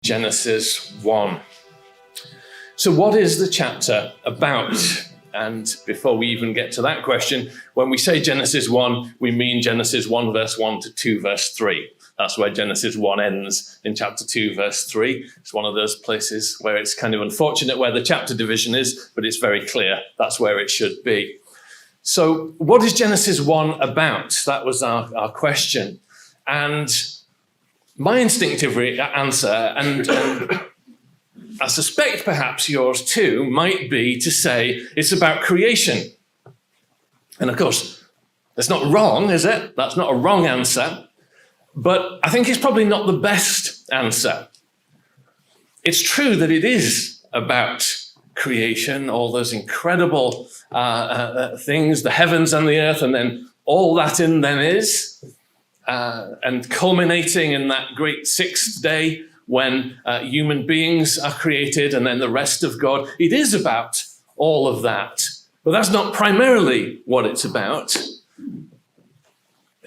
Genesis 1. So what is the chapter about? And before we even get to that question, when we say Genesis 1, we mean Genesis 1 verse 1 to 2 verse 3. That's where Genesis 1 ends, in chapter 2 verse 3. It's one of those places where it's kind of unfortunate where the chapter division is, but it's very clear that's where it should be. So what is Genesis 1 about? That was our question. And my instinctive answer, and I suspect perhaps yours too, might be to say it's about creation. And of course, that's not wrong, is it? That's not a wrong answer. But I think it's probably not the best answer. It's true that it is about creation, all those incredible things, the heavens and the earth, and then all that in them is, and culminating in that great sixth day when human beings are created and then the rest of God. It is about all of that, but that's not primarily what it's about.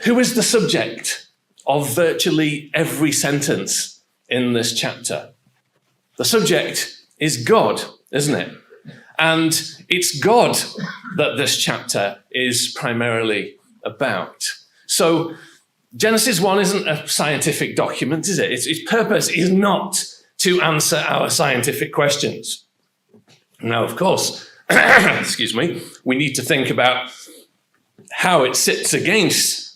Who is the subject of virtually every sentence in this chapter? The subject is God, isn't it? And it's God that this chapter is primarily about. So Genesis 1 isn't a scientific document, is it? Its purpose is not to answer our scientific questions. Now, of course, excuse me, we need to think about how it sits against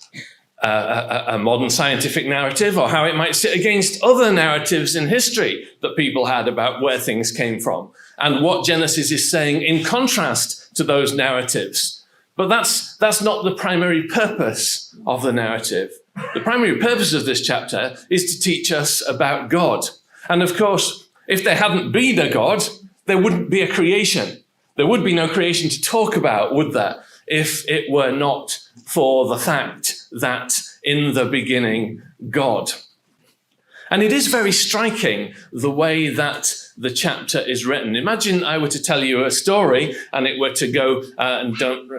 a modern scientific narrative, or how it might sit against other narratives in history that people had about where things came from, and what Genesis is saying in contrast to those narratives. But that's not the primary purpose of the narrative. The primary purpose of this chapter is to teach us about God. And of course, if there hadn't been a God, there wouldn't be a creation. There would be no creation to talk about, would there, if it were not for the fact that in the beginning, God. And it is very striking the way that the chapter is written. Imagine I were to tell you a story and it were to go, and don't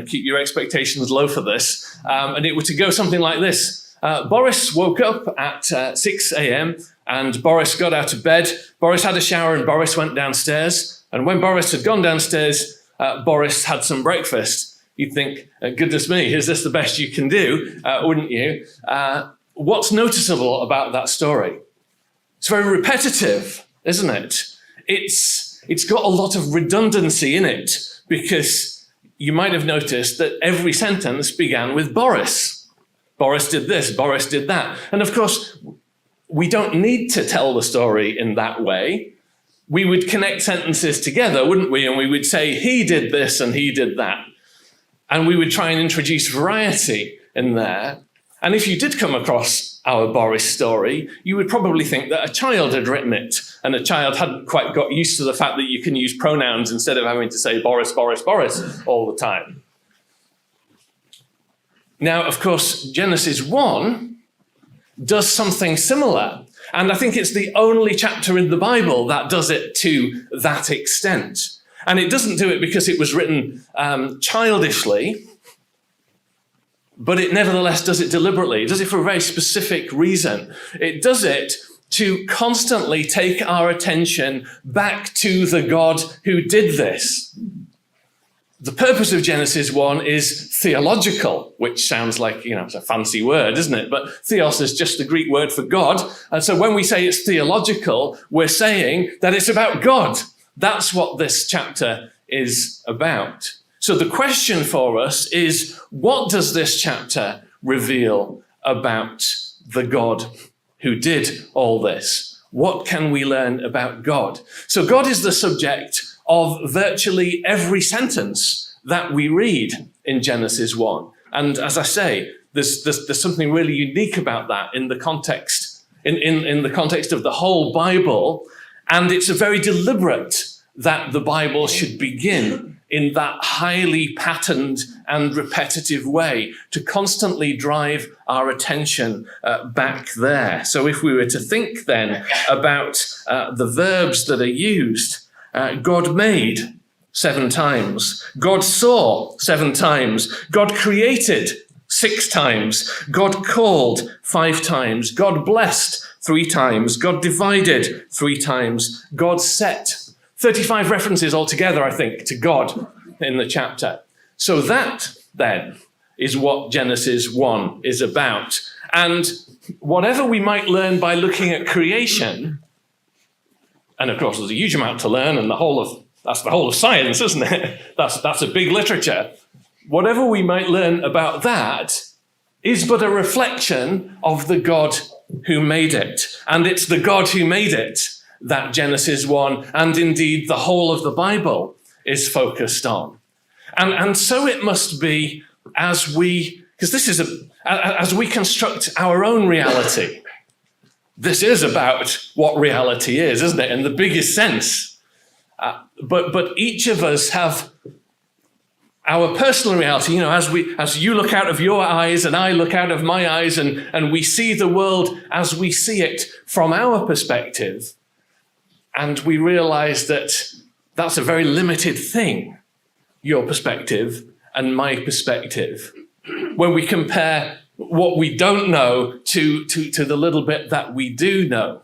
keep your expectations low for this, and it were to go something like this. Boris woke up at 6 a.m. and Boris got out of bed. Boris had a shower and Boris went downstairs. And when Boris had gone downstairs, Boris had some breakfast. You'd think, goodness me, is this the best you can do? Wouldn't you? What's noticeable about that story? It's very repetitive, isn't it? It's got a lot of redundancy in it, because you might have noticed that every sentence began with Boris. Boris did this, Boris did that. And of course, we don't need to tell the story in that way. We would connect sentences together, wouldn't we? And we would say, he did this and he did that. And we would try and introduce variety in there. And if you did come across our Boris story, you would probably think that a child had written it, and a child hadn't quite got used to the fact that you can use pronouns instead of having to say Boris, Boris, Boris all the time. Now, of course, Genesis 1 does something similar. And I think it's the only chapter in the Bible that does it to that extent. And it doesn't do it because it was written childishly, but it nevertheless does it deliberately. It does it for a very specific reason. It does it to constantly take our attention back to the God who did this. The purpose of Genesis 1 is theological, which sounds like, it's a fancy word, isn't it? But theos is just the Greek word for God. And so when we say it's theological, we're saying that it's about God. That's what this chapter is about. So the question for us is, what does this chapter reveal about the God who did all this? What can we learn about God? So God is the subject of virtually every sentence that we read in Genesis 1. And as I say, there's something really unique about that in the context, in the context of the whole Bible. And it's a very deliberate that the Bible should begin in that highly patterned and repetitive way to constantly drive our attention back there. So if we were to think then about the verbs that are used, God made 7 times, God saw 7 times, God created 6 times. God called 5 times. God blessed 3 times. God divided 3 times. God set. 35 references altogether, I think, to God in the chapter. So that, then, is what Genesis 1 is about. And whatever we might learn by looking at creation, and of course there's a huge amount to learn, and that's the whole of science, isn't it? That's a big literature. Whatever we might learn about that is but a reflection of the God who made it. And it's the God who made it that Genesis 1, and indeed the whole of the Bible, is focused on. And so it must be as we construct our own reality. This is about what reality is, isn't it? In the biggest sense. But each of us have our personal reality, as you look out of your eyes and I look out of my eyes, and we see the world as we see it from our perspective, and we realize that that's a very limited thing, your perspective and my perspective. When we compare what we don't know to the little bit that we do know.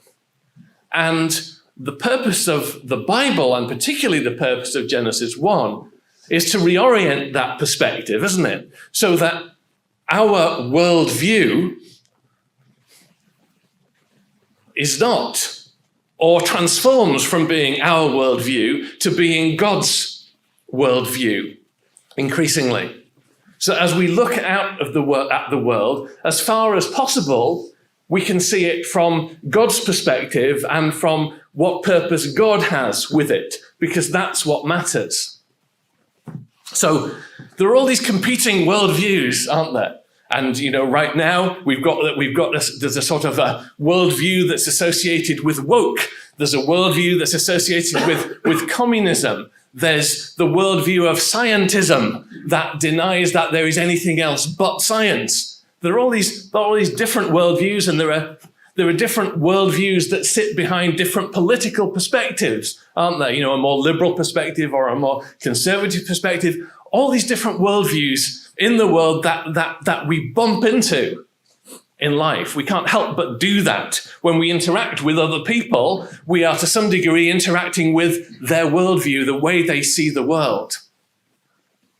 And the purpose of the Bible, and particularly the purpose of Genesis 1, is to reorient that perspective, isn't it? So that our worldview is not, or transforms from being our worldview to being God's worldview, increasingly. So as we look out of at the world, as far as possible, we can see it from God's perspective and from what purpose God has with it, because that's what matters. So there are all these competing worldviews, aren't there? And, right now there's a sort of a worldview that's associated with woke. There's a worldview that's associated with communism. There's the worldview of scientism that denies that there is anything else but science. There are all these different worldviews, and there are different worldviews that sit behind different political perspectives, aren't there? A more liberal perspective or a more conservative perspective. All these different worldviews in the world that we bump into in life. We can't help but do that. When we interact with other people, we are to some degree interacting with their worldview, the way they see the world.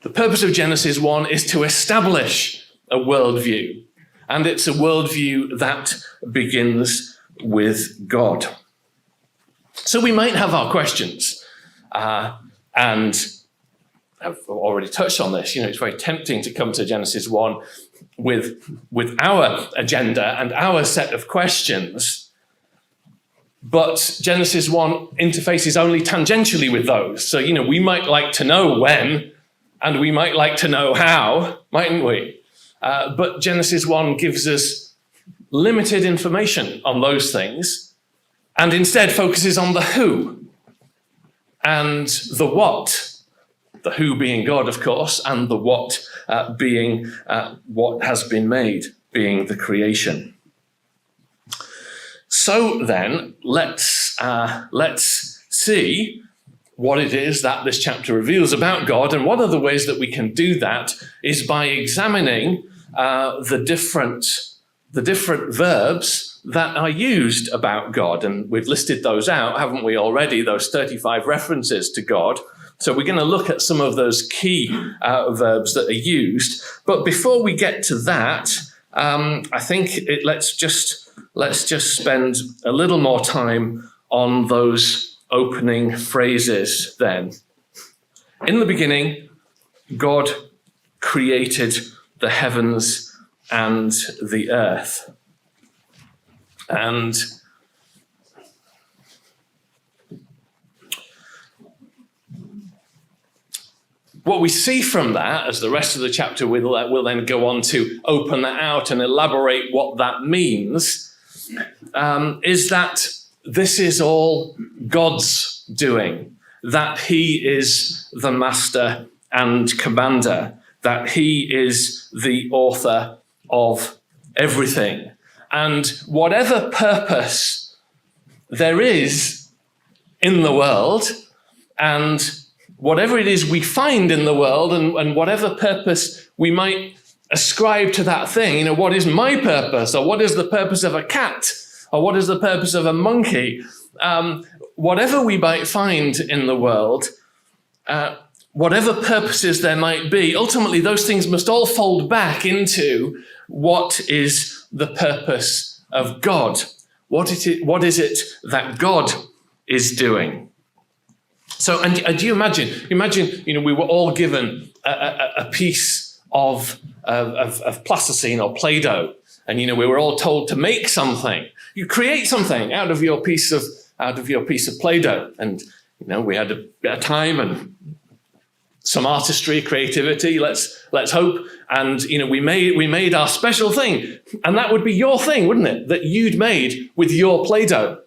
The purpose of Genesis 1 is to establish a worldview, and it's a worldview that begins with God. So we might have our questions, and I've already touched on this. It's very tempting to come to Genesis 1 with our agenda and our set of questions, but Genesis 1 interfaces only tangentially with those. So, we might like to know when, and we might like to know how, mightn't we? But Genesis 1 gives us limited information on those things, and instead focuses on the who and the what. The who being God, of course, and the what being what has been made, being the creation. So then, let's see what it is that this chapter reveals about God, and one of the ways that we can do that is by examining the different verbs that are used about God. And we've listed those out, haven't we already, those 35 references to God. So we're going to look at some of those key verbs that are used. But before we get to that, I think let's just spend a little more time on those opening phrases then. In the beginning, God created the heavens and the earth. And what we see from that, as the rest of the chapter will then go on to open that out and elaborate what that means, is that this is all God's doing, that he is the master and commander, that he is the author of everything. And whatever purpose there is in the world, and whatever it is we find in the world, and whatever purpose we might ascribe to that thing, what is my purpose, or what is the purpose of a cat, or what is the purpose of a monkey? Whatever we might find in the world, whatever purposes there might be, ultimately those things must all fold back into what is the purpose of God. What is it that God is doing? So, and do you imagine, we were all given a piece of plasticine or Play-Doh, and we were all told to make something. You create something out of your piece of Play-Doh, and we had a bit of time and some artistry, creativity. Let's hope, and we made our special thing, and that would be your thing, wouldn't it? That you'd made with your Play-Doh.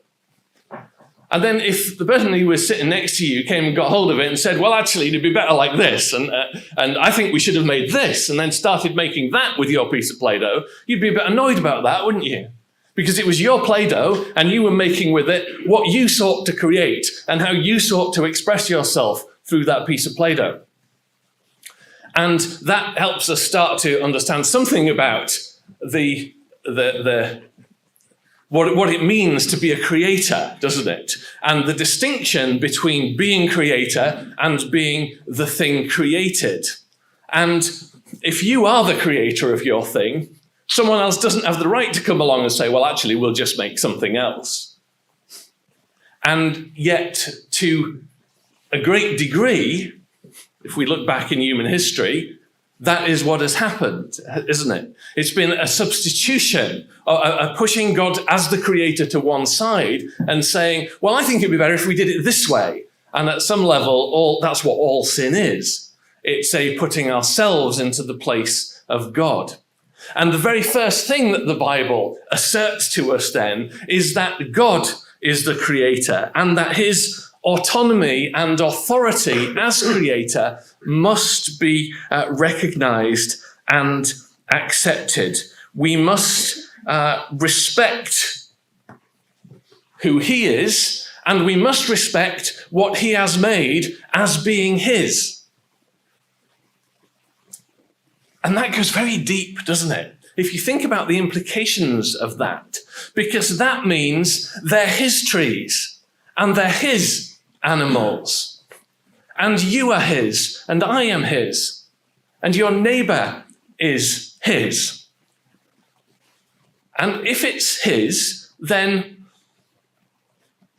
And then if the person who was sitting next to you came and got hold of it and said, well, actually, it'd be better like this, and I think we should have made this, and then started making that with your piece of Play-Doh, you'd be a bit annoyed about that, wouldn't you? Because it was your Play-Doh, and you were making with it what you sought to create and how you sought to express yourself through that piece of Play-Doh. And that helps us start to understand something about what it means to be a creator, doesn't it? And the distinction between being creator and being the thing created. And if you are the creator of your thing, someone else doesn't have the right to come along and say, well, actually, we'll just make something else. And yet, to a great degree, if we look back in human history, that is what has happened, isn't it? It's been a substitution, a pushing God as the creator to one side and saying, well, I think it'd be better if we did it this way. And at some level, that's what all sin is. It's a putting ourselves into the place of God. And the very first thing that the Bible asserts to us then is that God is the creator, and that his autonomy and authority as creator must be recognized and accepted. We must respect who he is, and we must respect what he has made as being his. And that goes very deep, doesn't it? If you think about the implications of that, because that means they're his trees and they're his animals, and you are his, and I am his, and your neighbor is his. And if it's his, then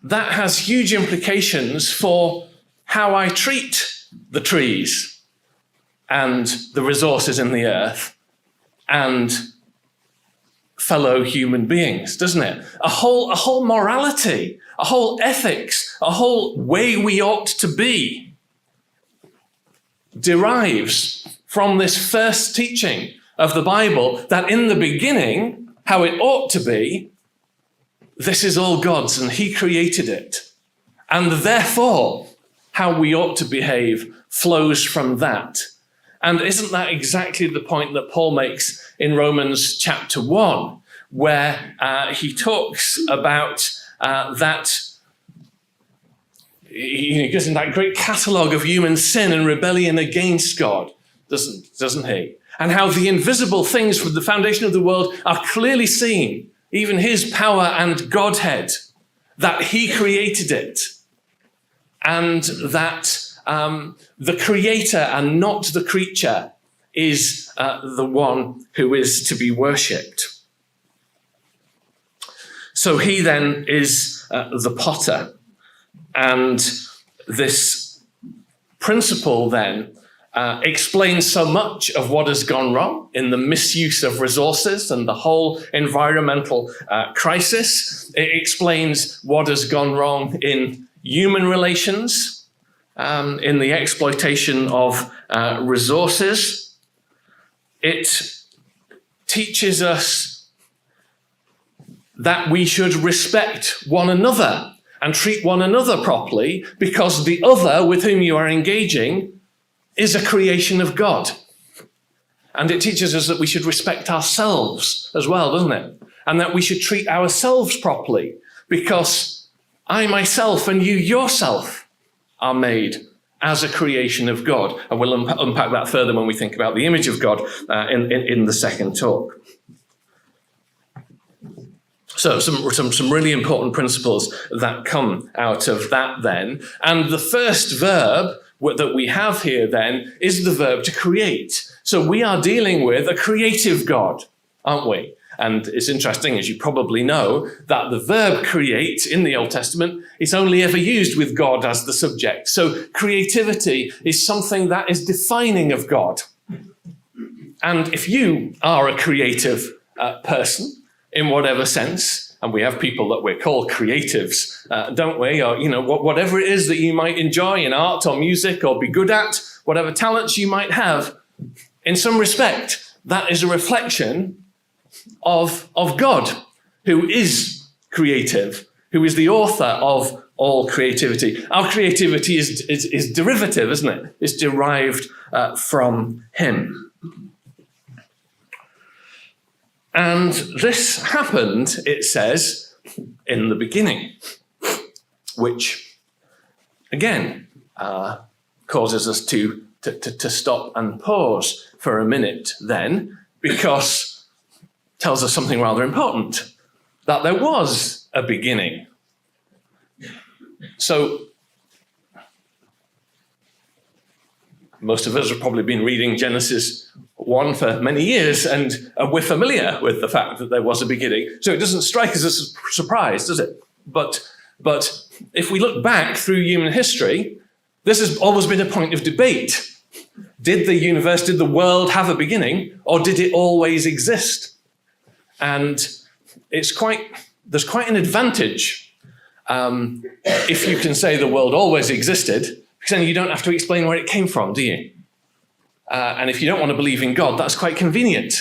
that has huge implications for how I treat the trees and the resources in the earth and fellow human beings, doesn't it? A whole morality, a whole ethics, a whole way we ought to be derives from this first teaching of the Bible, that in the beginning, how it ought to be, this is all God's and he created it. And therefore, how we ought to behave flows from that. And isn't that exactly the point that Paul makes in Romans chapter 1, where he talks about that, he gives him that great catalogue of human sin and rebellion against God, doesn't he? And how the invisible things from the foundation of the world are clearly seen, even his power and Godhead, that he created it, and that the creator and not the creature is the one who is to be worshipped. So he then is the potter. And this principle then explains so much of what has gone wrong in the misuse of resources and the whole environmental crisis. It explains what has gone wrong in human relations, in the exploitation of resources. It teaches us that we should respect one another and treat one another properly, because the other with whom you are engaging is a creation of God. And it teaches us that we should respect ourselves as well, doesn't it? And that we should treat ourselves properly, because I myself and you yourself are made as a creation of God. And we'll unpack that further when we think about the image of God in the second talk. So some really important principles that come out of that then. And the first verb that we have here then is the verb to create. So we are dealing with a creative God, aren't we? And it's interesting, as you probably know, that the verb create in the Old Testament is only ever used with God as the subject. So creativity is something that is defining of God. And if you are a creative person, in whatever sense, and we have people that we're called creatives, don't we? Or, whatever it is that you might enjoy in art or music or be good at, whatever talents you might have, in some respect, that is a reflection of God, who is creative, who is the author of all creativity. Our creativity is derivative, isn't it? It's derived from him. And this happened, it says, in the beginning, which, again, causes us to stop and pause for a minute then, because it tells us something rather important, that there was a beginning. So, most of us have probably been reading Genesis 1 for many years, and we're familiar with the fact that there was a beginning. So it doesn't strike us as a surprise, does it? But if we look back through human history, this has always been a point of debate. Did the universe, did the world have a beginning, or did it always exist? And there's quite an advantage if you can say the world always existed, because then you don't have to explain where it came from, do you? And if you don't want to believe in God, that's quite convenient.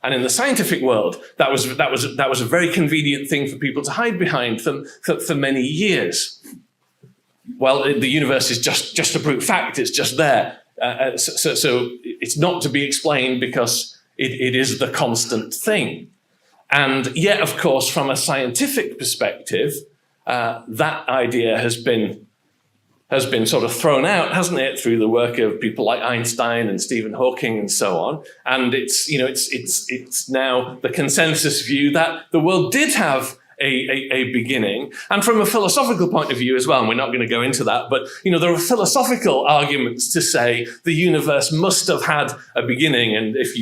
And in the scientific world, that was a very convenient thing for people to hide behind for many years. Well, the universe is just a brute fact; it's just there. So it's not to be explained because it is the constant thing. And yet, of course, from a scientific perspective, that idea has been sort of thrown out, hasn't it, through the work of people like Einstein and Stephen Hawking and so on. And it's now the consensus view that the world did have a beginning. And from a philosophical point of view as well, and we're not going to go into that, but there are philosophical arguments to say the universe must have had a beginning. And if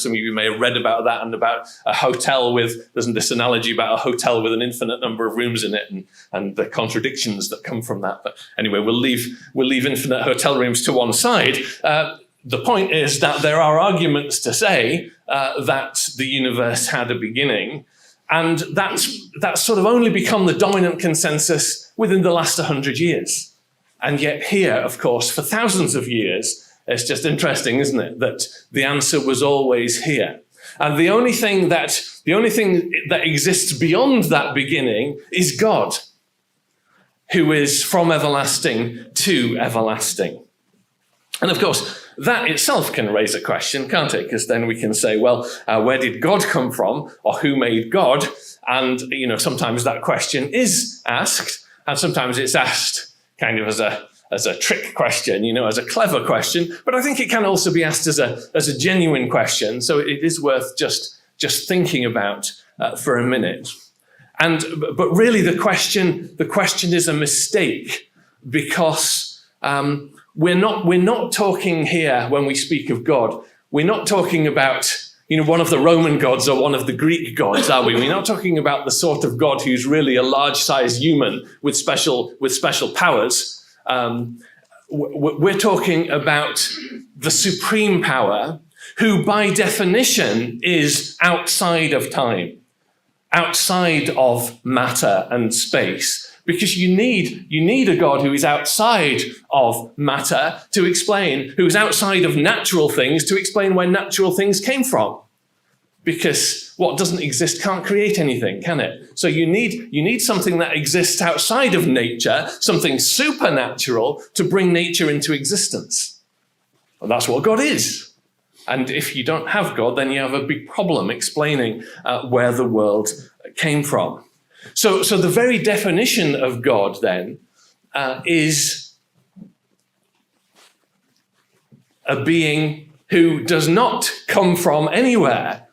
some of you may have read about that and about a hotel there's this analogy about a hotel with an infinite number of rooms in it and the contradictions that come from that. But anyway, we'll leave infinite hotel rooms to one side. The point is that there are arguments to say that the universe had a beginning. And that's sort of only become the dominant consensus within the last 100 years. And yet here, of course, for thousands of years, it's just interesting, isn't it, that the answer was always here. And the only thing that exists beyond that beginning is God, who is from everlasting to everlasting. And of course, that itself can raise a question, can't it? Because then we can say, well, where did God come from, or who made God? And sometimes that question is asked, and sometimes it's asked kind of as a trick question, as a clever question. But I think it can also be asked as a genuine question. So it is worth just thinking about for a minute. But really, the question is a mistake, because we're not talking here when we speak of God. We're not talking about one of the Roman gods or one of the Greek gods, are we? We're not talking about the sort of God who's really a large-sized human with special powers. We're talking about the supreme power, who by definition is outside of time, outside of matter and space. Because you need a God who is outside of matter to explain, who is outside of natural things to explain where natural things came from. Because what doesn't exist can't create anything, can it? So you need something that exists outside of nature, something supernatural, to bring nature into existence. And that's what God is. And if you don't have God, then you have a big problem explaining where the world came from. So the very definition of God then is a being who does not come from anywhere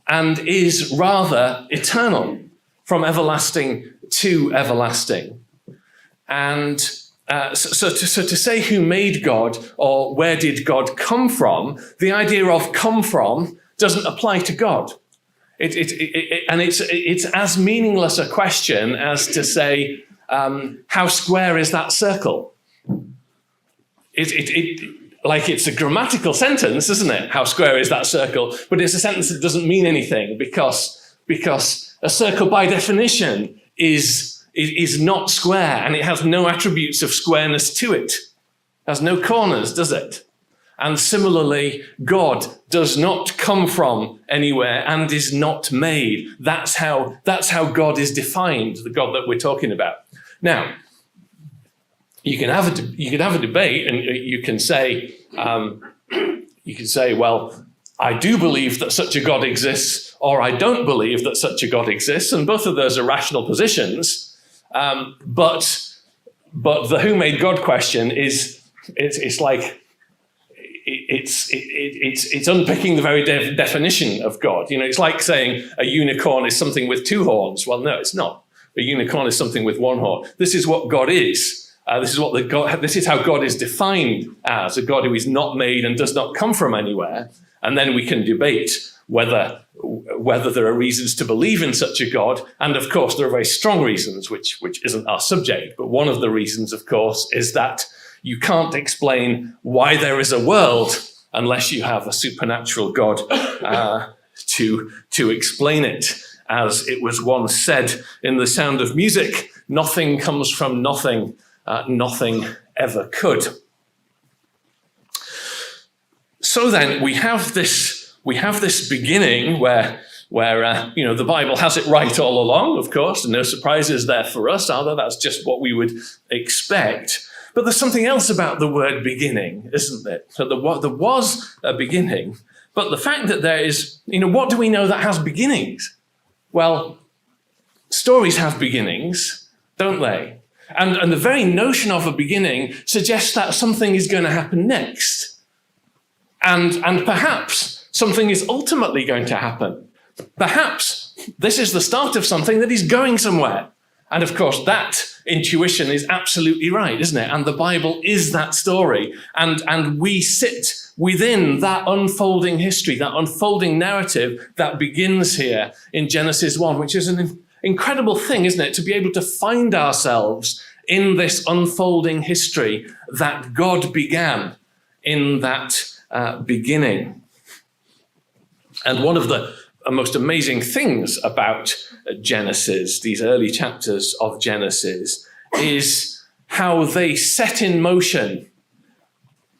and is rather eternal, from everlasting to everlasting. And so to say who made God or where did God come from, the idea of come from doesn't apply to God. It's as meaningless a question as to say, how square is that circle? It's a grammatical sentence, isn't it? How square is that circle? But it's a sentence that doesn't mean anything because a circle by definition is not square, and it has no attributes of squareness to it. It has no corners, does it? And similarly, God does not come from anywhere and is not made. That's how God is defined, the God that we're talking about. Now, you can have a debate, and you can say, well, I do believe that such a God exists, or I don't believe that such a God exists, and both of those are rational positions. But the who made God question is it's unpicking the very definition of God. You know, it's like saying a unicorn is something with two horns. Well, no, it's not. A unicorn is something with one horn. This is what God is. This is how God is defined as a God who is not made and does not come from anywhere. And then we can debate whether there are reasons to believe in such a God. And of course, there are very strong reasons, which isn't our subject. But one of the reasons, of course, is that you can't explain why there is a world unless you have a supernatural God to explain it. As it was once said in The Sound of Music, nothing comes from nothing. Nothing ever could. So then we have this beginning where the Bible has it right all along, of course, and no surprises there for us, are there? That's just what we would expect. But there's something else about the word beginning, isn't there? So there was a beginning, but the fact that there is, what do we know that has beginnings? Well, stories have beginnings, don't they? And the very notion of a beginning suggests that something is going to happen next. And perhaps something is ultimately going to happen. Perhaps this is the start of something that is going somewhere. And of course, that intuition is absolutely right, isn't it? And the Bible is that story. And we sit within that unfolding history, that unfolding narrative that begins here in Genesis 1, which is an incredible thing, isn't it? To be able to find ourselves in this unfolding history that God began in that beginning. And one of the most amazing things about Genesis, these early chapters of Genesis, is how they set in motion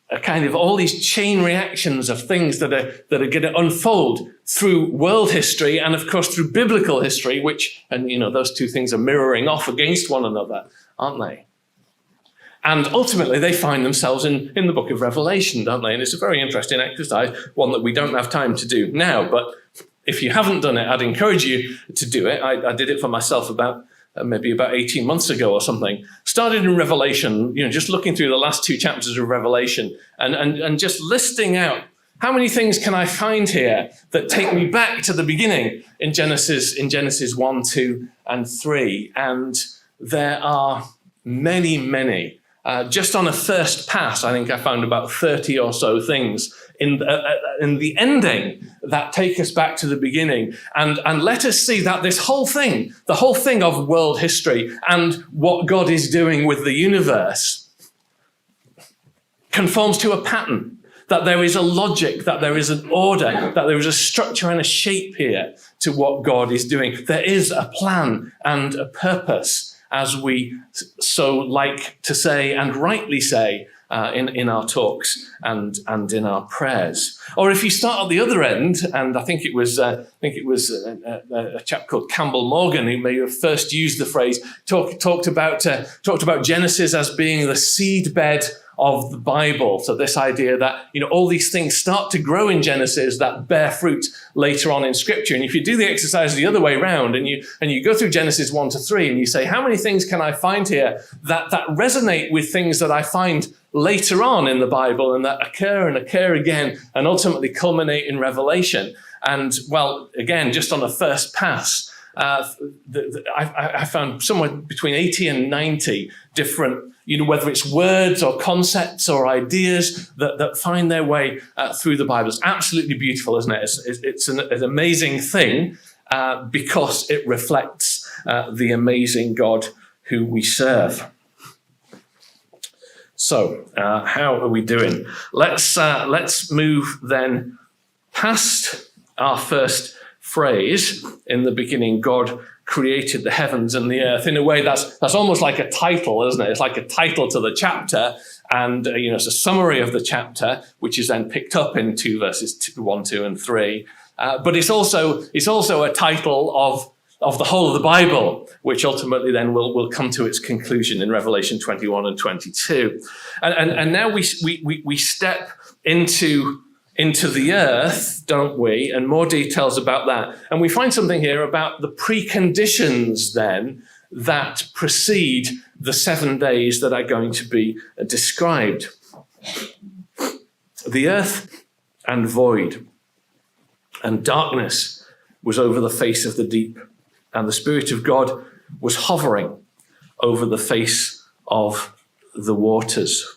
a kind of all these chain reactions of things that are going to unfold through world history and, of course, through biblical history, those two things are mirroring off against one another, aren't they? And ultimately, they find themselves in the book of Revelation, don't they? And it's a very interesting exercise, one that we don't have time to do now. But if you haven't done it, I'd encourage you to do it. I did it for myself maybe about 18 months ago or something. Started in Revelation, just looking through the last two chapters of Revelation and just listing out how many things can I find here that take me back to the beginning in Genesis 1, 2, and 3. And there are many, many. Just on a first pass, I think I found about 30 or so things in the ending that take us back to the beginning and let us see that the whole thing of world history and what God is doing with the universe conforms to a pattern, that there is a logic, that there is an order, that there is a structure and a shape here to what God is doing. There is a plan and a purpose, as we so like to say and rightly say in our talks and in our prayers. Or if you start at the other end, and I think it was a chap called Campbell Morgan who may have first used the phrase, talked about Genesis as being the seedbed of the Bible. So this idea that, all these things start to grow in Genesis that bear fruit later on in Scripture. And if you do the exercise the other way around and you go through Genesis 1 to 3 and you say, how many things can I find here that resonate with things that I find later on in the Bible and that occur and occur again and ultimately culminate in Revelation. And, well, again, just on the first pass, I found somewhere between 80 and 90 different, whether it's words or concepts or ideas that find their way through the Bible. It's absolutely beautiful, isn't it? It's an amazing thing because it reflects the amazing God who we serve. So, how are we doing? Let's move then past our first phrase in the beginning. God created the heavens and the earth. In a way, that's almost like a title, isn't it? It's like a title to the chapter, and it's a summary of the chapter, which is then picked up in 2 verses 1, 2, and 3. But it's also a title of the whole of the Bible, which ultimately then will come to its conclusion in Revelation 21 and 22. And now we step into the earth, don't we? And more details about that. And we find something here about the preconditions then that precede the 7 days that are going to be described. The earth and void, and darkness was over the face of the deep, and the Spirit of God was hovering over the face of the waters.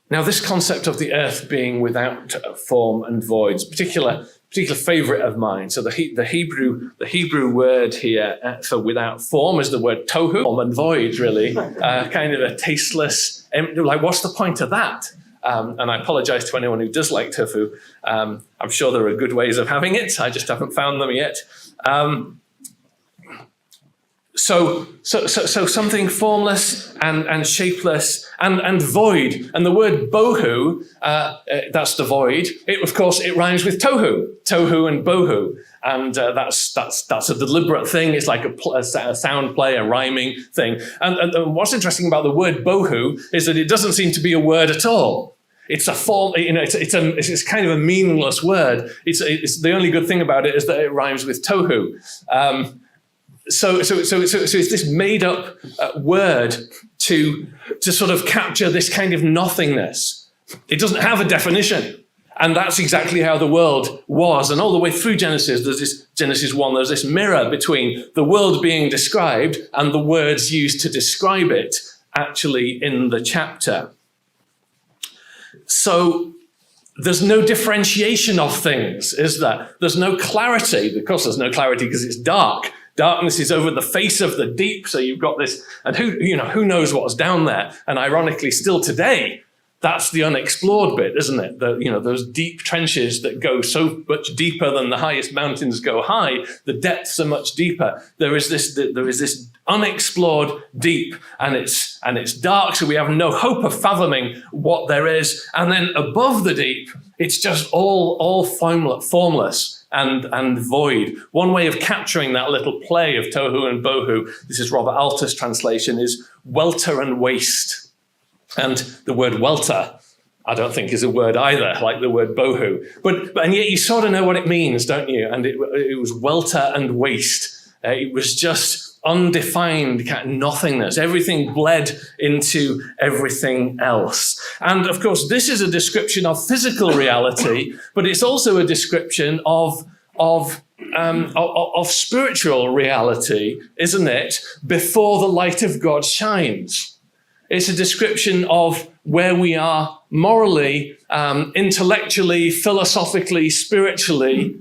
Now, this concept of the earth being without form and void is a particular favorite of mine. So the Hebrew word here for without form is the word tohu, form and void, really, kind of a tasteless, like, what's the point of that? And I apologize to anyone who does like tofu. I'm sure there are good ways of having it. I just haven't found them yet. So something formless and shapeless and void. And the word bohu, that's the void. It rhymes with tohu and bohu. And that's a deliberate thing. It's like a sound play, a rhyming thing. And what's interesting about the word bohu is that it doesn't seem to be a word at all. It's a form, it's kind of a meaningless word. It's the only good thing about it is that it rhymes with tohu. So it's this made up word to sort of capture this kind of nothingness. It doesn't have a definition. And that's exactly how the world was. And all the way through Genesis, Genesis 1, there's this mirror between the world being described and the words used to describe it actually in the chapter. So there's no differentIation of things, is there? There's no clarity. Of course, there's no clarity because it's dark. Darkness is over the face of the deep. So you've got this, and who knows what's down there? And ironically, still today, that's the unexplored bit, isn't it? Those deep trenches that go so much deeper than the highest mountains go high. The depths are much deeper. There is this unexplored deep, and it's dark. So we have no hope of fathoming what there is. And then above the deep, it's just all formless and void. One way of capturing that little play of tohu and bohu, this is Robert Alter's translation, is welter and waste. And the word welter, I don't think is a word either, like the word bohu. And yet you sort of know what it means, don't you? And it was welter and waste. It was just undefined kind of nothingness. Everything bled into everything else. And of course, this is a description of physical reality, but it's also a description of spiritual reality, isn't it? Before the light of God shines. It's a description of where we are morally, intellectually, philosophically, spiritually,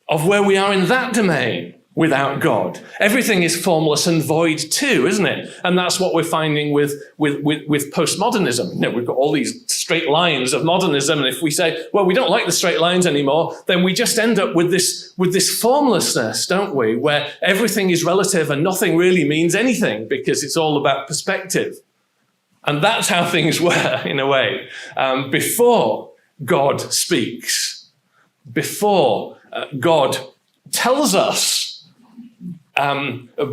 of where we are in that domain without God. Everything is formless and void too, isn't it? And that's what we're finding with postmodernism. We've got all these straight lines of modernism, and if we say, well, we don't like the straight lines anymore, then we just end up with this formlessness, don't we? Where everything is relative and nothing really means anything because it's all about perspective. And that's how things were, in a way, before God speaks, before God tells us,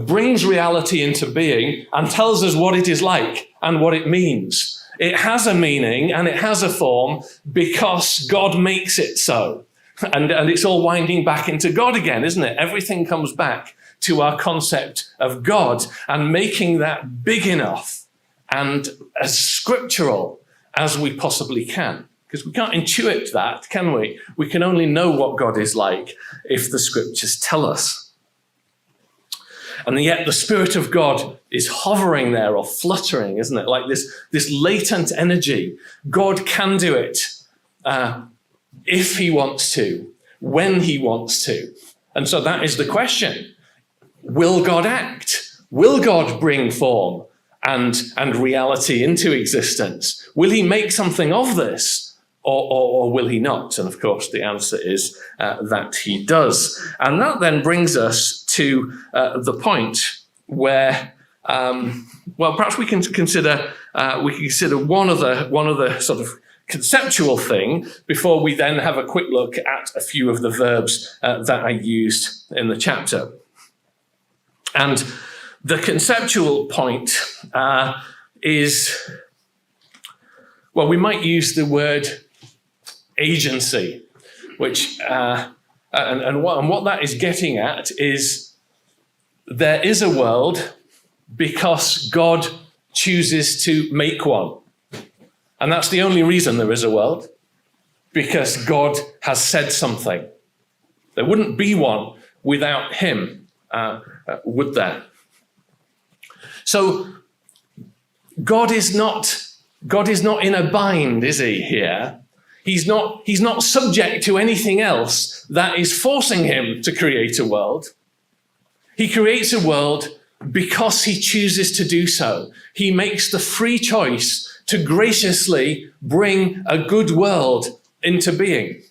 brings reality into being and tells us what it is like and what it means. It has a meaning and it has a form because God makes it so. And it's all winding back into God again, isn't it? Everything comes back to our concept of God and making that big enough and as scriptural as we possibly can. Because we can't intuit that, can we? We can only know what God is like if the scriptures tell us. And yet the Spirit of God is hovering there or fluttering, isn't it? Like this latent energy. God can do it if he wants to, when he wants to. And so that is the question. Will God act? Will God bring form and reality into existence? Will he make something of this? Or will he not? And of course, the answer is that he does. And that then brings us to the point where, perhaps we can consider one other sort of conceptual thing before we then have a quick look at a few of the verbs that I used in the chapter. And the conceptual point is, we might use the word agency, which and what that is getting at is there is a world because God chooses to make one. And that's the only reason there is a world, because God has said something. There wouldn't be one without him, would there? So God is not in a bind, is he, here? He's not subject to anything else that is forcing him to create a world. He creates a world because he chooses to do so. He makes the free choice to graciously bring a good world into being.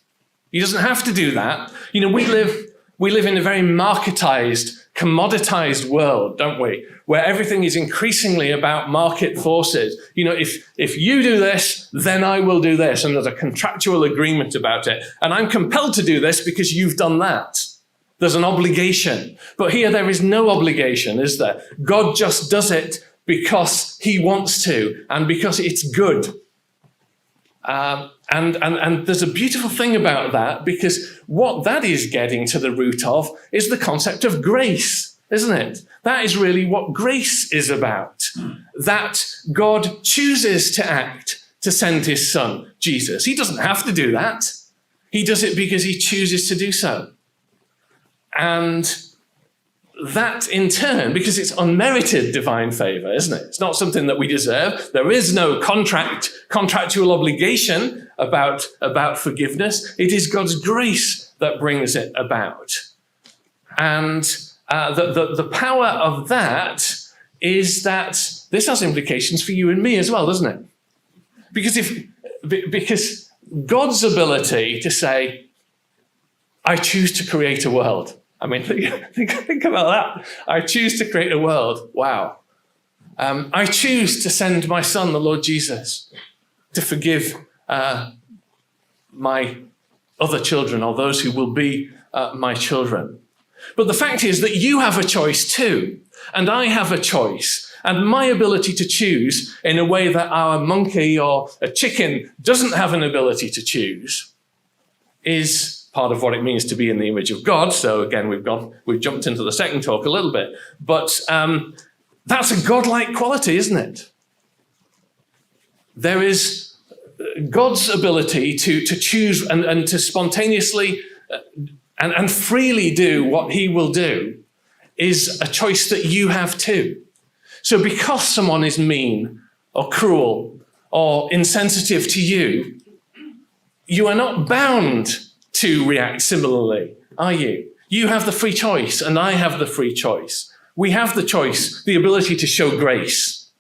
He doesn't have to do that. You know, we live in a very marketized, commoditized world, don't we? Where everything is increasingly about market forces. You know, if you do this, then I will do this. And there's a contractual agreement about it. And I'm compelled to do this because you've done that. There's an obligation. But here there is no obligation, is there? God just does it because he wants to and because it's good. And there's a beautiful thing about that, because what that is getting to the root of is the concept of grace, isn't it? That is really what grace is about. That God chooses to act, to send his son, Jesus. He doesn't have to do that. He does it because he chooses to do so. And that in turn, because it's unmerited divine favor, isn't it? It's not something that we deserve. There is no contractual obligation about forgiveness. It is God's grace that brings it about. And the power of that is that this has implications for you and me as well, doesn't it? Because God's ability to say, I choose to create a world. I mean, think about that. I choose to create a world. Wow. I choose to send my son, the Lord Jesus, to forgive my other children, or those who will be my children. But the fact is that you have a choice too, and I have a choice. And my ability to choose in a way that our monkey or a chicken doesn't have an ability to choose is part of what it means to be in the image of God. So again, we've jumped into the second talk a little bit, but that's a godlike quality, isn't it? There is God's ability to choose and to spontaneously and freely do what he will do is a choice that you have too. So because someone is mean or cruel or insensitive to you, you are not bound to react similarly, are you? You have the free choice, and I have the free choice. We have the choice, the ability to show grace.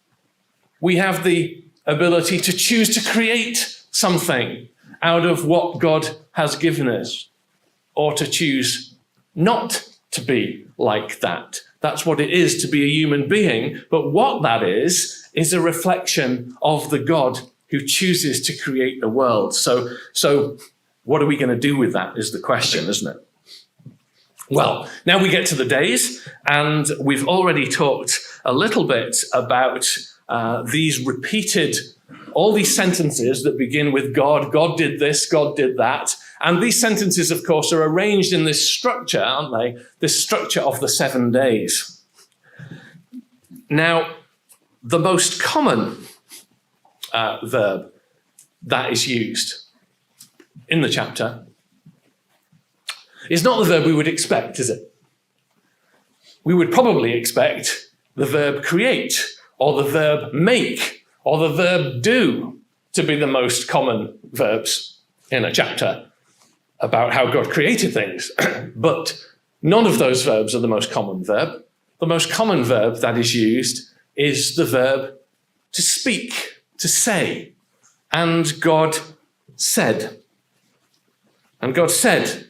We have the ability to choose to create something out of what God has given us, or to choose not to be like that. That's what it is to be a human being. But what that is a reflection of the God who chooses to create a world. So what are we going to do with that is the question, isn't it? Well, now we get to the days, and we've already talked a little bit about these repeated, all these sentences that begin with God did this, God did that, And these sentences, of course, are arranged in this structure, aren't they? This structure of the 7 days. Now, the most common verb that is used in the chapter is not the verb we would expect, is it? We would probably expect the verb create, or the verb make, or the verb do to be the most common verbs in a chapter about how God created things. But none of those verbs are the most common verb. The most common verb that is used is the verb to speak, to say. And God said. And God said,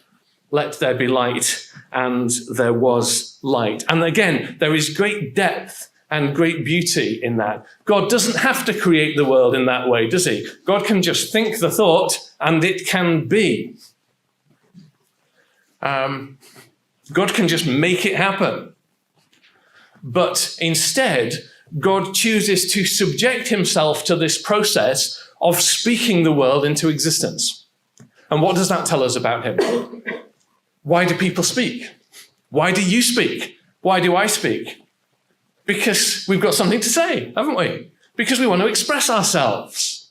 let there be light, and there was light. And again, there is great depth and great beauty in that. God doesn't have to create the world in that way, does he? God can just think the thought, and it can be. God can just make it happen. But instead, God chooses to subject himself to this process of speaking the world into existence. And what does that tell us about him? Why do people speak? Why do you speak? Why do I speak? Because we've got something to say, haven't we? Because we want to express ourselves.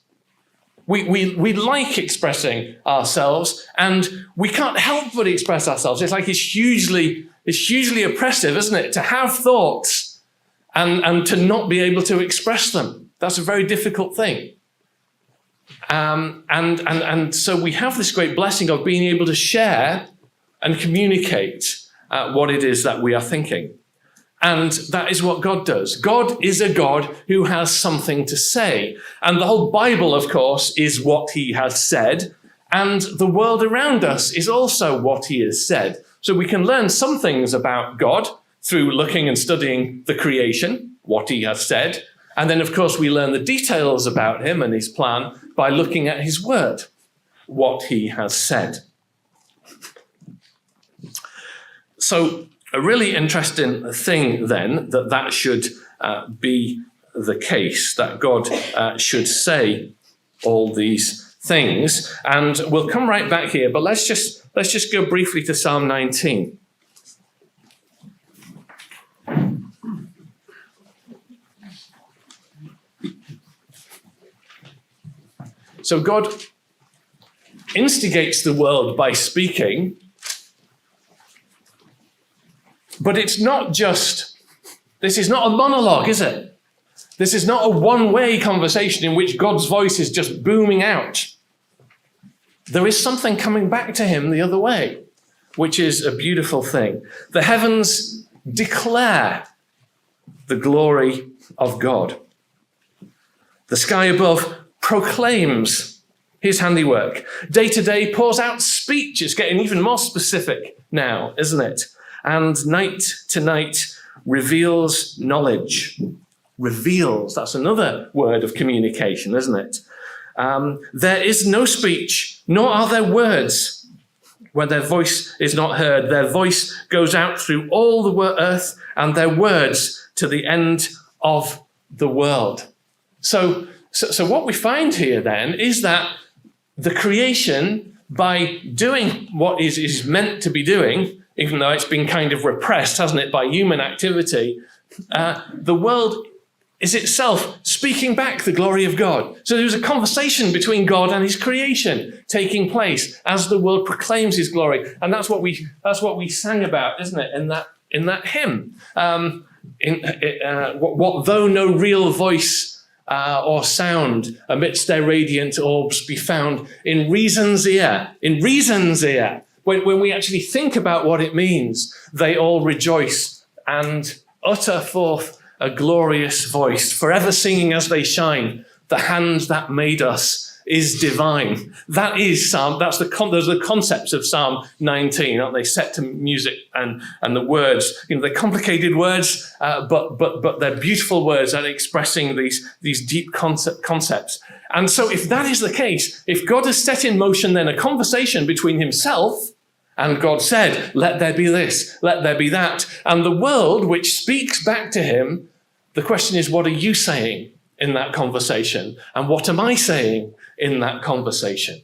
We like expressing ourselves, and we can't help but express ourselves. It's like it's hugely oppressive, isn't it? To have thoughts and to not be able to express them. That's a very difficult thing. And so we have this great blessing of being able to share and communicate what it is that we are thinking. And that is what God does. God is a God who has something to say. And the whole Bible, of course, is what he has said. And the world around us is also what he has said. So we can learn some things about God through looking and studying the creation, what he has said. And then, of course, we learn the details about him and his plan by looking at his word, what he has said. So a really interesting thing then that should be the case, that God should say all these things. And we'll come right back here, but let's just go briefly to Psalm 19. So God instigates the world by speaking, but it's not just, this is not a monologue, is it? This is not a one-way conversation in which God's voice is just booming out. There is something coming back to him the other way, which is a beautiful thing. The heavens declare the glory of God. The sky above proclaims his handiwork. Day to day pours out speech. It's getting even more specific now, isn't it? And night to night reveals knowledge. Reveals, that's another word of communication, isn't it? There is no speech, nor are there words where their voice is not heard. Their voice goes out through all the earth, and their words to the end of the world. So what we find here then is that the creation, by doing what is meant to be doing, even though it's been kind of repressed, hasn't it, by human activity, the world is itself speaking back the glory of God. So there's a conversation between God and his creation taking place as the world proclaims his glory. And that's what we sang about, isn't it, in that hymn? What though no real voice or sound amidst their radiant orbs be found in reason's ear. In reason's ear. When we actually think about what it means, they all rejoice and utter forth a glorious voice, forever singing as they shine. The hand that made us is divine. That is Psalm. Those are the concepts of Psalm 19, aren't they? Set to music and the words. They're complicated words, but they're beautiful words at expressing these deep concepts. And so, if that is the case, if God has set in motion then a conversation between himself and God said, "Let there be this, let there be that," and the world which speaks back to him, the question is, what are you saying in that conversation? And what am I saying in that conversation?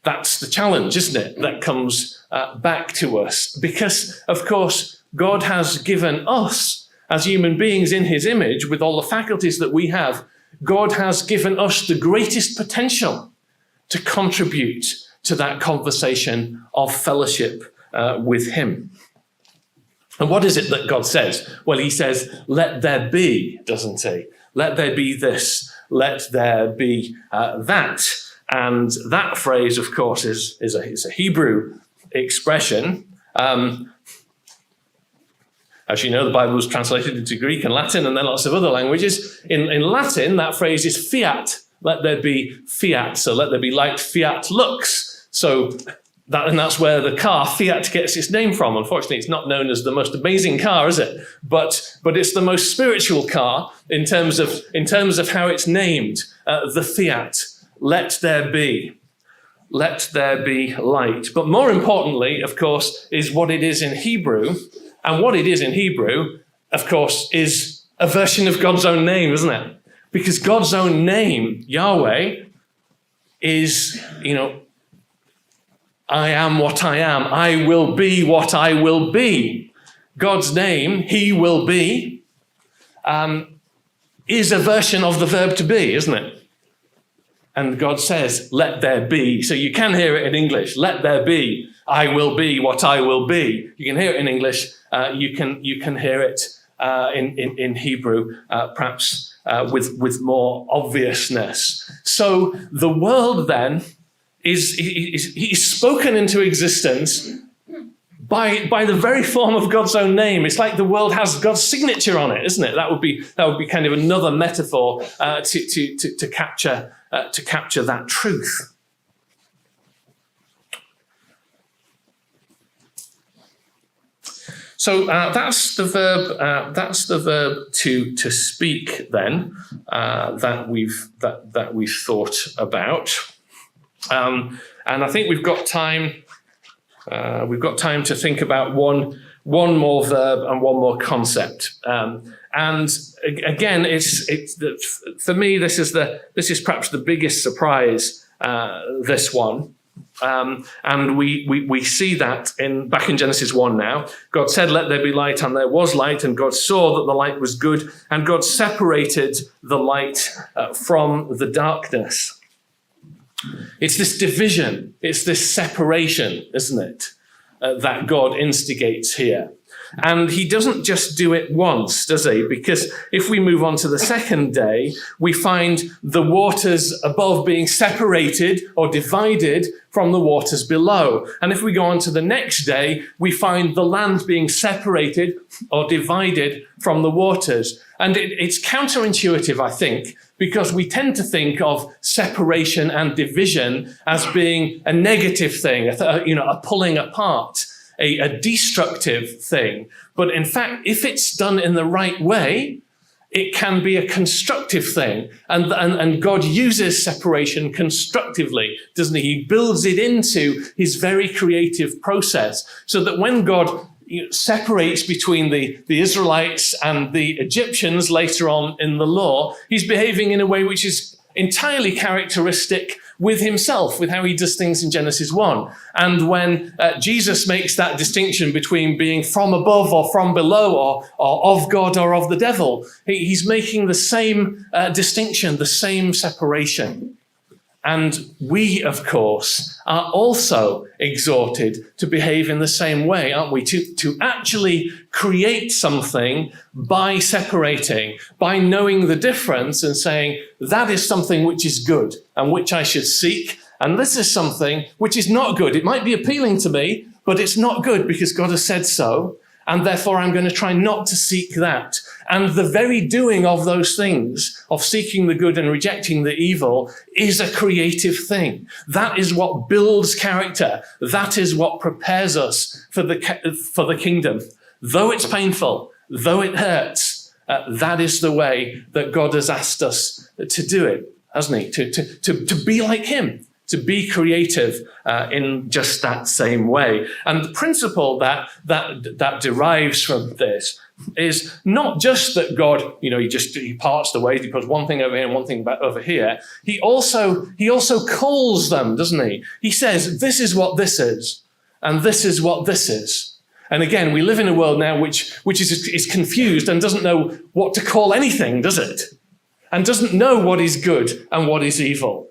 That's the challenge, isn't it? That comes back to us. Because, of course, God has given us, as human beings in his image, with all the faculties that we have, God has given us the greatest potential to contribute to that conversation of fellowship with him. And what is it that God says? Well, he says, let there be, doesn't he? Let there be this, let there be that. And that phrase, of course, is a Hebrew expression. As you know, the Bible was translated into Greek and Latin and then lots of other languages. In Latin, that phrase is fiat. Let there be fiat. So let there be like fiat lux. So that's where the car Fiat gets its name from. Unfortunately, it's not known as the most amazing car, is it? But it's the most spiritual car in terms of how it's named. The Fiat. Let there be. Let there be light. But more importantly, of course, is what it is in Hebrew. And what it is in Hebrew, of course, is a version of God's own name, isn't it? Because God's own name, Yahweh, is, I am what I am. I will be what I will be. God's name, he will be, is a version of the verb to be, isn't it? And God says, let there be. So you can hear it in English. Let there be. I will be what I will be. You can hear it in English. You can hear it in Hebrew, perhaps with more obviousness. So the world then is spoken into existence by the very form of God's own name. It's like the world has God's signature on it, isn't it? That would be kind of another metaphor to capture that truth. So that's the verb. That's the verb to speak. Then that we've thought about, and I think we've got time. We've got time to think about one more verb and one more concept. And again, it's for me. This is perhaps the biggest surprise. This one. And we see that back in Genesis 1 now. God said, let there be light, and there was light, and God saw that the light was good, and God separated the light from the darkness. It's this division, it's this separation, isn't it, that God instigates here. And he doesn't just do it once, does he? Because if we move on to the second day, we find the waters above being separated or divided from the waters below. And if we go on to the next day, we find the land being separated or divided from the waters. And it's counterintuitive, I think, because we tend to think of separation and division as being a negative thing, a pulling apart. A destructive thing. But in fact, if it's done in the right way, it can be a constructive thing. And God uses separation constructively, doesn't he? He builds it into his very creative process so that when God separates between the Israelites and the Egyptians later on in the law, he's behaving in a way which is entirely characteristic with himself, with how he does things in Genesis 1. And when Jesus makes that distinction between being from above or from below or of God or of the devil, he's making the same distinction, the same separation. And we, of course, are also exhorted to behave in the same way, aren't we? To actually create something by separating, by knowing the difference and saying, that is something which is good and which I should seek. And this is something which is not good. It might be appealing to me, but it's not good because God has said so. And therefore, I'm going to try not to seek that. And the very doing of those things, of seeking the good and rejecting the evil, is a creative thing. That is what builds character. That is what prepares us for the kingdom. Though it's painful, though it hurts, that is the way that God has asked us to do it, hasn't he? To be like him, to be creative in just that same way. And the principle that derives from this is not just that God, he parts the waves, he puts one thing over here and one thing back over here. He also calls them, doesn't he? He says, this is what this is, and this is what this is. And again, we live in a world now which is confused and doesn't know what to call anything, does it? And doesn't know what is good and what is evil.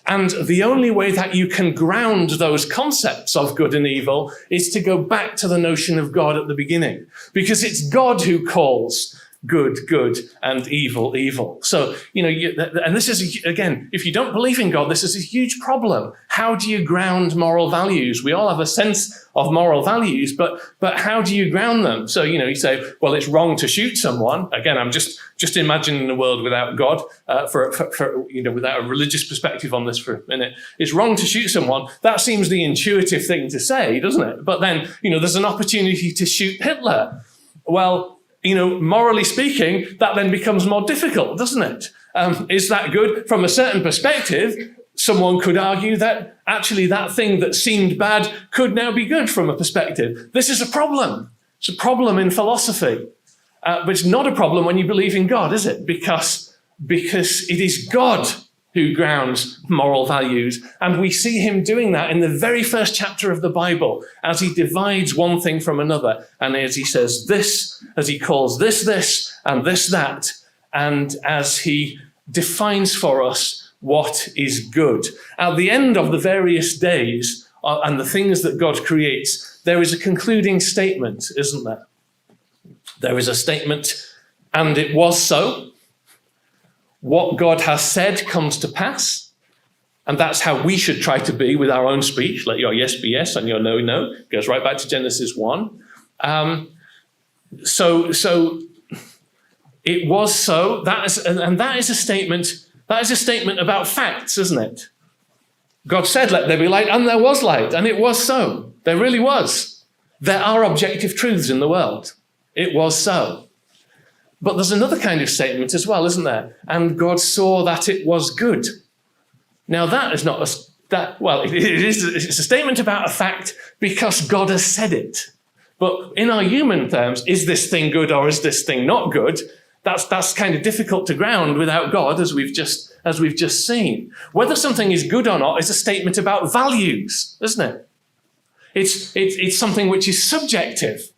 And the only way that you can ground those concepts of good and evil is to go back to the notion of God at the beginning. Because it's God who calls good, good, and evil, evil. So, and this is, again, if you don't believe in God, this is a huge problem. How do you ground moral values? We all have a sense of moral values, but how do you ground them? So, you say, well, it's wrong to shoot someone. Again, I'm just imagining a world without God, without a religious perspective on this for a minute. It's wrong to shoot someone. That seems the intuitive thing to say, doesn't it? But then, there's an opportunity to shoot Hitler. Well, morally speaking, that then becomes more difficult, doesn't it? Is that good? From a certain perspective, someone could argue that actually that thing that seemed bad could now be good from a perspective. This is a problem. It's a problem in philosophy. But it's not a problem when you believe in God, is it? Because it is God who grounds moral values. And we see him doing that in the very first chapter of the Bible, as he divides one thing from another. And as he says this, as he calls this, and this, that, and as he defines for us what is good. At the end of the various days and the things that God creates, there is a concluding statement, isn't there? There is a statement, and it was so. What God has said comes to pass. And that's how we should try to be with our own speech. Let your yes be yes and your no, no. It goes right back to Genesis 1. So it was so. That is a statement. That is a statement about facts, isn't it? God said, let there be light, and there was light. And it was so. There really was. There are objective truths in the world. It was so. But there's another kind of statement as well, isn't there? And God saw that it was good. Now that is not it's a statement about a fact because God has said it. But in our human terms, is this thing good or is this thing not good? That's kind of difficult to ground without God, as we've just seen. Whether something is good or not is a statement about values, isn't it? It's something which is subjective.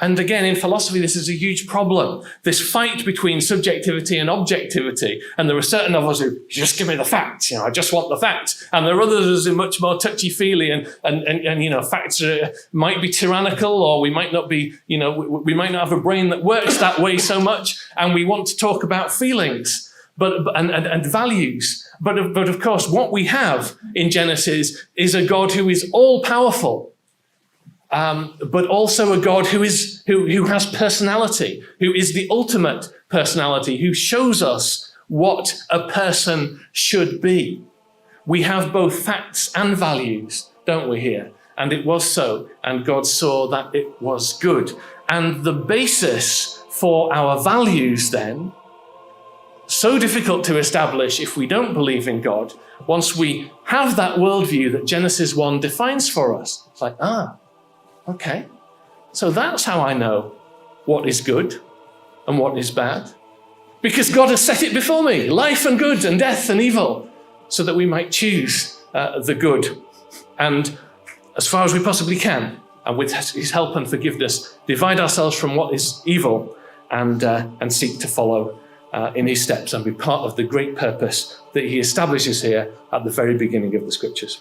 And again, in philosophy, this is a huge problem. This fight between subjectivity and objectivity. And there are certain of us who, just give me the facts, I just want the facts. And there are others who are much more touchy-feely and facts might be tyrannical, or we might not be, we might not have a brain that works that way so much. And we want to talk about feelings and values. But of course, what we have in Genesis is a God who is all-powerful. But also a God who has personality, who is the ultimate personality, who shows us what a person should be. We have both facts and values, don't we here? And it was so, and God saw that it was good. And the basis for our values then, so difficult to establish if we don't believe in God, once we have that worldview that Genesis 1 defines for us, it's like, okay, so that's how I know what is good and what is bad. Because God has set it before me, life and good and death and evil, so that we might choose the good. And as far as we possibly can, and with his help and forgiveness, divide ourselves from what is evil and seek to follow in his steps and be part of the great purpose that he establishes here at the very beginning of the Scriptures.